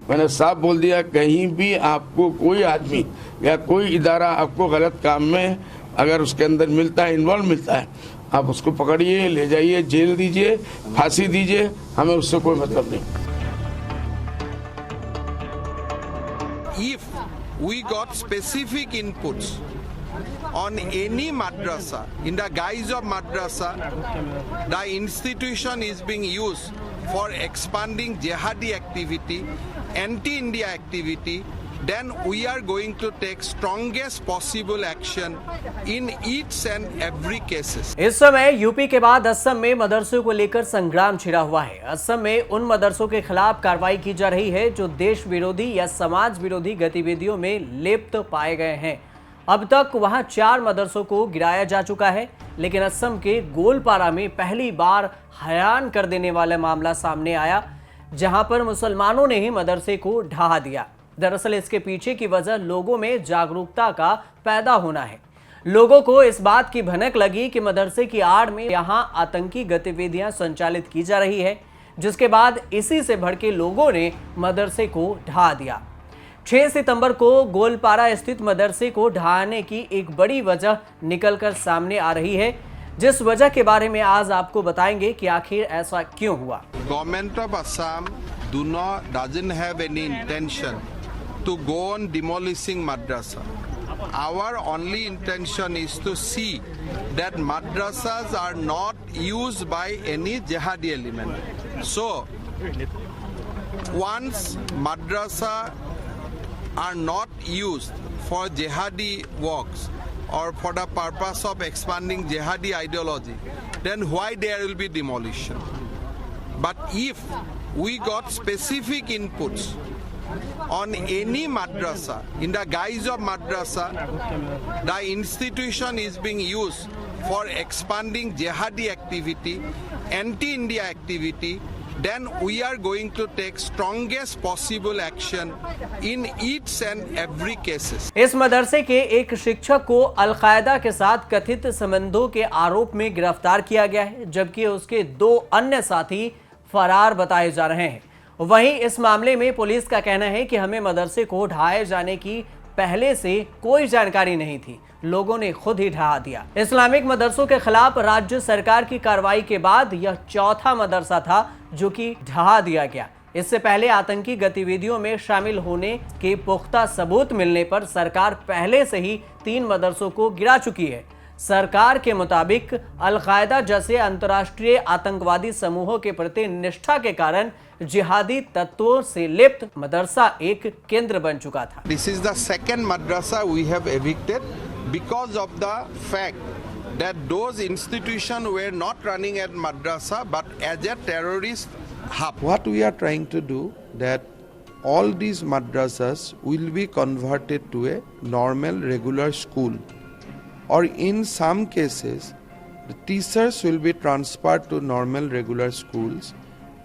मैंने साफ बोल दिया, कहीं भी आपको कोई आदमी या कोई इदारा आपको गलत काम में अगर उसके अंदर मिलता है, इन्वॉल्व मिलता है, आप उसको पकड़िए, ले जाइए, जेल दीजिए, फांसी दीजिए, हमें उससे कोई मतलब नहीं। If we got specific inputs on any madrasa, in the guise of madrasa, the institution is being used for expanding jihadi activity, anti-India activity, then we are going to take strongest possible action in each and every cases. इस समय UP के बाद असम में मदरसों को लेकर संग्राम छिड़ा हुआ है। असम में उन मदरसों के खिलाफ कार्रवाई की जा रही है जो देश विरोधी या समाज विरोधी गतिविधियों में लिप्त पाए गए हैं। अब तक वहां 4 मदरसों को गिराया जा चुका है, लेकिन असम के गोलपारा में पहली बार हैरान कर देने वाला मामला सामने आया, जहां पर मुसलमानों ने ही मदरसे को ढहा दिया। दरअसल इसके पीछे की वजह लोगों में जागरूकता का पैदा होना है। लोगों को इस बात की भनक लगी कि मदरसे की आड़ में यहां आतंकी गतिविधियां संचालित की जा रही है, जिसके बाद इसी से भड़के लोगों ने मदरसे को ढहा दिया। 6 सितंबर को गोलपारा स्थित मदरसे को ढहाने की एक बड़ी वजह निकलकर सामने आ रही है, जिस वजह के बारे में आज आपको बताएंगे कि आखिर ऐसा क्यों हुआ। Government of Assam doesn't have any intention to go on demolishing madrasa. Our only intention is to see that madrasas are not used by any jihadi element. So, once madrasa are not used for jihadi works or for the purpose of expanding jihadi ideology, then why there will be demolition? But if we got specific inputs on any madrasa, in the guise of madrasa, the institution is being used for expanding jihadi activity, anti-India activity, then we are going to take strongest possible action in each and every cases. इस मदरसे के एक शिक्षक को al Qaeda के साथ कथित संबंधों के आरोप में गिरफ्तार किया गया है, जबकि उसके 2 अन्य साथी फरार बताए जा रहे हैं। वहीं इस मामले में पुलिस का कहना है कि हमें मदरसे को ढहाए जाने की पहले से कोई जानकारी नहीं थी, लोगों ने खुद ही ढहा दिया। इस्लामिक मदरसों के खिलाफ राज्य सरकार की कार्रवाई के बाद यह चौथा मदरसा था जो कि ढहा दिया गया। इससे पहले आतंकी गतिविधियों में शामिल होने के पुख्ता सबूत मिलने पर सरकार पहले से ही 3 मदरसों को गिरा चुकी है। सरकार के मुताबिक अल-कायदा जैसे अंतर्राष्ट्रीय आतंकवादी समूहों के प्रति निष्ठा के कारण जिहादी तत्वों से लिप्त मदरसा एक केंद्र बन चुका था। This is the second madrasa we have evicted because of the fact that those institutions were not running as madrasa but as a terrorist hub. What we are trying to do that all these madrasas will be converted to a normal regular school, or in some cases the teachers will be transferred to normal regular schools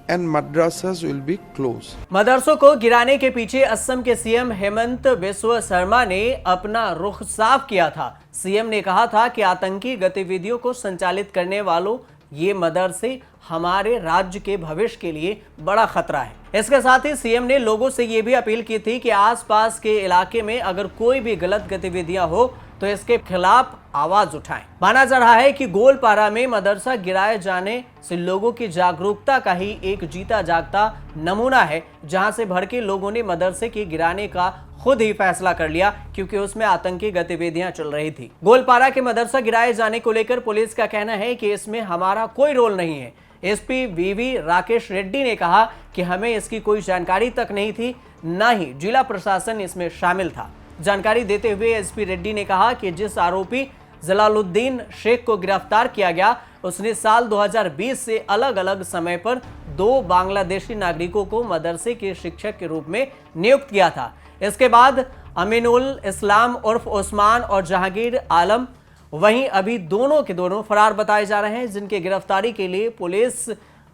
and madrasas will be closed. मदरसों को गिराने के पीछे असम के CM Hemant Biswa Sharma ने अपना रुख साफ किया था। सीएम ने कहा था कि आतंकी गतिविधियों को संचालित करने वालों ये मदरसे हमारे राज्य के भविष्य के लिए बड़ा खतरा है। इसके साथ ही सीएम ने लोगों से ये भी अपील की थी कि आसपास के इलाके में अगर कोई भी गलत गतिविधियां हो तो इसके खिलाफ आवाज उठाएं। माना जा रहा है कि गोलपारा में मदरसा गिराए जाने से लोगों की जागरूकता का ही एक जीता जागता नमूना है, जहां से भड़के लोगों ने मदरसे के गिराने का खुद ही फैसला कर लिया क्योंकि उसमें आतंकी गतिविधियां चल रही थी। गोलपारा के मदरसा गिराए जाने को लेकर पुलिस का कहना है कि इसमें हमारा कोई रोल नहीं है। एसपी वीवी राकेश रेड्डी ने कहा कि हमें इसकी कोई जानकारी तक नहीं थी, न ही जिला प्रशासन इसमें शामिल था। जानकारी देते हुए एसपी रेड्डी ने कहा कि जिस आरोपी जलालुद्दीन शेख को गिरफ्तार किया गया, उसने साल 2020 से अलग अलग समय पर 2 बांग्लादेशी नागरिकों को मदरसे के शिक्षक के रूप में नियुक्त किया था। इसके बाद अमीनुल इस्लाम उर्फ उस्मान और जहांगीर आलम, वहीं अभी दोनों के दोनों फरार बताए जा रहे हैं, जिनके गिरफ्तारी के लिए पुलिस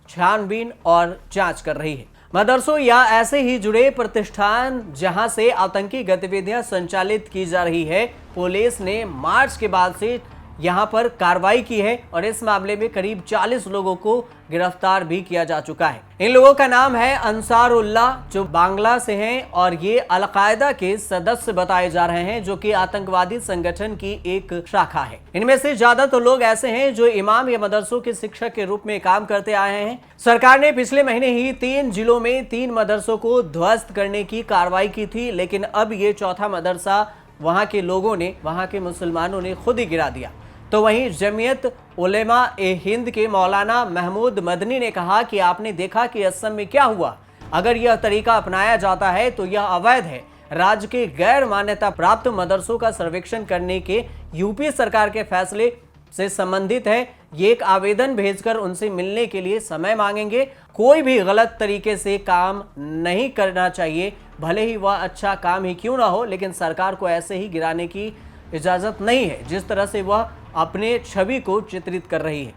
छानबीन और जांच कर रही है। मदरसों या ऐसे ही जुड़े प्रतिष्ठान जहां से आतंकी गतिविधियां संचालित की जा रही है, पुलिस ने मार्च के बाद से यहां पर कार्रवाई की है और इस मामले में करीब 40 लोगों को गिरफ्तार भी किया जा चुका है। इन लोगों का नाम है अंसारुल्लाह, जो बांग्ला से हैं और ये अल-कायदा के सदस्य बताए जा रहे हैं, जो कि आतंकवादी संगठन की एक शाखा है। इनमें से ज्यादातर लोग ऐसे हैं जो इमाम या मदरसों के शिक्षक के रूप में काम करते आए हैं। सरकार ने पिछले महीने ही 3 जिलों में 3 मदरसों को ध्वस्त करने की कार्रवाई की थी, लेकिन अब ये चौथा मदरसा वहां के लोगों ने, वहां के मुसलमानों ने खुद ही गिरा दिया। तो वहीं जमीयत उलेमा ए हिंद के मौलाना महमूद मदनी ने कहा कि आपने देखा कि असम में क्या हुआ। अगर यह तरीका अपनाया जाता है तो यह अवैध है। राज्य के गैर मान्यता प्राप्त मदरसों का सर्वेक्षण करने के यूपी सरकार के फैसले से संबंधित है। ये एक आवेदन भेजकर उनसे मिलने के लिए समय मांगेंगे। कोई भी गलत तरीके से काम नहीं करना चाहिए, भले ही वह अच्छा काम ही क्यों ना हो, लेकिन सरकार को ऐसे ही गिराने की इजाजत नहीं है जिस तरह से वह अपने छवि को चित्रित कर रही है।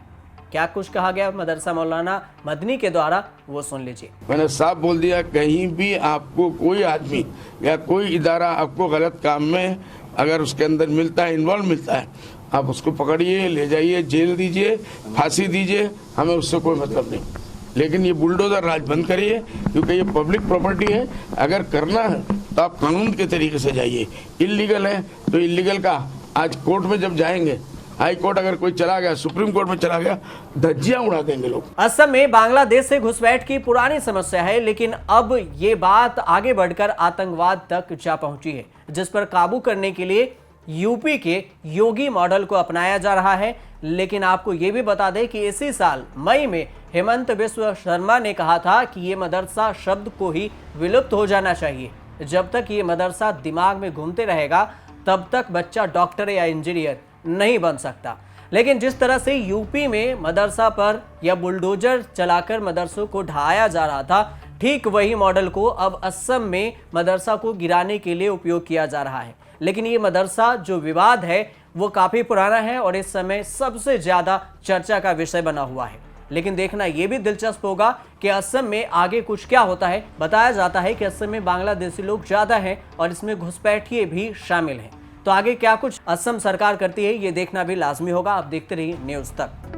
क्या कुछ कहा गया मदरसा मौलाना मदनी के द्वारा, वो सुन लीजिए। मैंने साफ बोल दिया, कहीं भी आपको कोई आदमी या कोई इदारा आपको गलत काम में अगर उसके अंदर मिलता है, इन्वॉल्व मिलता है, आप उसको पकड़िए, ले जाइए, जेल दीजिए, फांसी दीजिए, हमें उससे कोई मतलब नहीं। लेकिन ये बुलडोजर राज बंद करिए, क्योंकि ये पब्लिक प्रॉपर्टी है। अगर करना है तो आप कानून के तरीके से जाइए। इल्लीगल है तो इल्लीगल का आज कोर्ट में जब जाएंगे, हाई कोर्ट अगर कोई चला गया, सुप्रीम कोर्ट में चला गया, धज्जियां उड़ा देंगे लोग। असम में बांग्लादेश से घुसपैठ की पुरानी समस्या है, लेकिन अब ये बात आगे बढ़कर आतंकवाद तक जा पहुंची है, जिस पर काबू करने के लिए यूपी के योगी मॉडल को अपनाया जा रहा है। लेकिन आपको ये भी बता दें कि इसी साल मई में हेमंत बिस्वा शर्मा ने कहा था कि ये मदरसा शब्द को ही विलुप्त हो जाना चाहिए। जब तक ये मदरसा दिमाग में घूमते रहेगा तब तक बच्चा डॉक्टर या इंजीनियर नहीं बन सकता। लेकिन जिस तरह से यूपी में मदरसा पर या बुलडोजर चलाकर मदरसों को ढहाया जा रहा था, ठीक वही मॉडल को अब असम में मदरसा को गिराने के लिए उपयोग किया जा रहा है। लेकिन ये मदरसा जो विवाद है वो काफ़ी पुराना है और इस समय सबसे ज़्यादा चर्चा का विषय बना हुआ है। लेकिन देखना ये भी दिलचस्प होगा कि असम में आगे कुछ क्या होता है। बताया जाता है कि असम में बांग्लादेशी लोग ज़्यादा हैं और इसमें घुसपैठिए भी शामिल हैं। तो आगे क्या कुछ असम सरकार करती है ये देखना भी लाजमी होगा। आप देखते रहिए न्यूज़ तक।